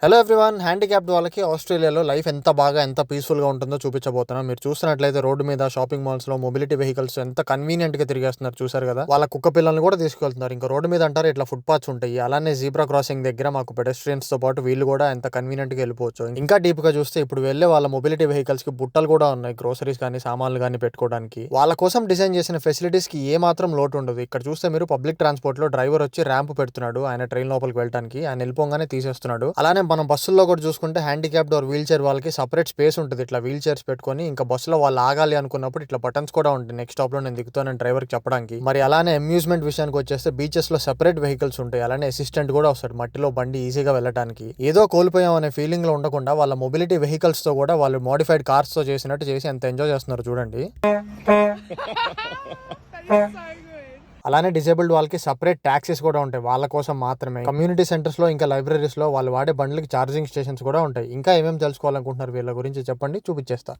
Hello everyone, handicapped వాళ్ళకి ఆస్ట్రేలియాలో life ఎంత బాగా ఎంత పీస్ఫుల్గా ఉంటుందో చూపించబోతున్నాం. మీరు చూస్తున్నట్లయితే రోడ్డు మీద షాపింగ్ మాల్స్లో మొబిలిటీ వెహికల్స్ ఎంత కన్వీనియంట్గా తిరిగేస్తున్నారు చూసారు కదా. వాళ్ళ కుక్క పిల్లల్ని కూడా తీసుకెళ్తున్నారు. ఇంకా రోడ్డు మీద అంటారు ఇట్లా ఫుట్ పాత్స్ ఉంటాయి, అలానే జీబ్రా క్రాసింగ్ దగ్గర మాకు పెడెస్ట్రియన్స్తో పాటు వీళ్ళు కూడా ఎంత కన్వీనియంట్గా వెళ్ళిపోవచ్చు. ఇంకా డీప్గా చూస్తే ఇప్పుడు వెళ్ళే వాళ్ళ మొబిలిటీ వెహికల్స్కి బుట్టలు కూడా ఉన్నాయి, గ్రోసరీస్ కానీ సామాన్లు కానీ పెట్టుకోవడానికి. వాళ్ళ కోసం డిజైన్ చేసిన ఫెసిలిటీస్కి ఏ మాత్రం లోటు ఉండదు. ఇక్కడ చూస్తే మీరు పబ్లిక్ ట్రాన్స్పోర్ట్లో డ్రైవర్ వచ్చి ర్యాంప్ పెడుతున్నాడు, ఆయన ట్రైన్ లోపలికి వెళ్ళడానికి. ఆయన వెళ్ళిపోగానే తీసేస్తున్నాడు. అలానే మనం బస్సుల్లో కూడా చూసుకుంటే హ్యాండిక్యాప్డ్ ఆర్ వీల్ చైర్ వాళ్ళకి సపరేట్ స్పేస్ ఉంటుంది. ఇట్లా వీల్ చైర్స్ పెట్టుకొని ఇంకా బస్సులో వాళ్ళు ఆగాలి అనుకున్నప్పుడు ఇట్లా బటన్స్ కూడా ఉంటాయి, నెక్స్ట్ స్టాప్ లో నేను దిగుతానని డ్రైవర్కి చెప్పడానికి. మరి అలానే అమ్యూజ్మెంట్ విషయానికి వచ్చేస్తే బీచెస్ లో సెపరేట్ వెహికల్స్ ఉంటాయి, అలానే అసిస్టెంట్ కూడా వస్తాడు మట్టిలో బండి ఈజీగా వెళ్ళడానికి. ఏదో కోల్పోయాం అనే ఫీలింగ్ లో ఉండకుండా వాళ్ళ మొబిలిటీ వెహికల్స్ తో కూడా వాళ్ళు మోడిఫైడ్ కార్స్ తో చేసినట్టు చేసి ఎంత ఎంజాయ్ చేస్తున్నారు చూడండి. అలానే డిసేబుల్డ్ వాళ్ళకి సపరేట్ ట్యాక్సీస్ కూడా ఉంటాయి, వాళ్ళ కోసం మాత్రమే. కమ్యూనిటీ సెంటర్స్ లో ఇంకా లైబ్రరీస్ లో వాళ్ళు వాడే బండ్లకి ఛార్జింగ్ స్టేషన్స్ కూడా ఉంటాయి. ఇంకా ఏమేమి తెలుసుకోవాలనుకుంటున్నారు వీళ్ళ గురించి చెప్పండి, చూపించేస్తా.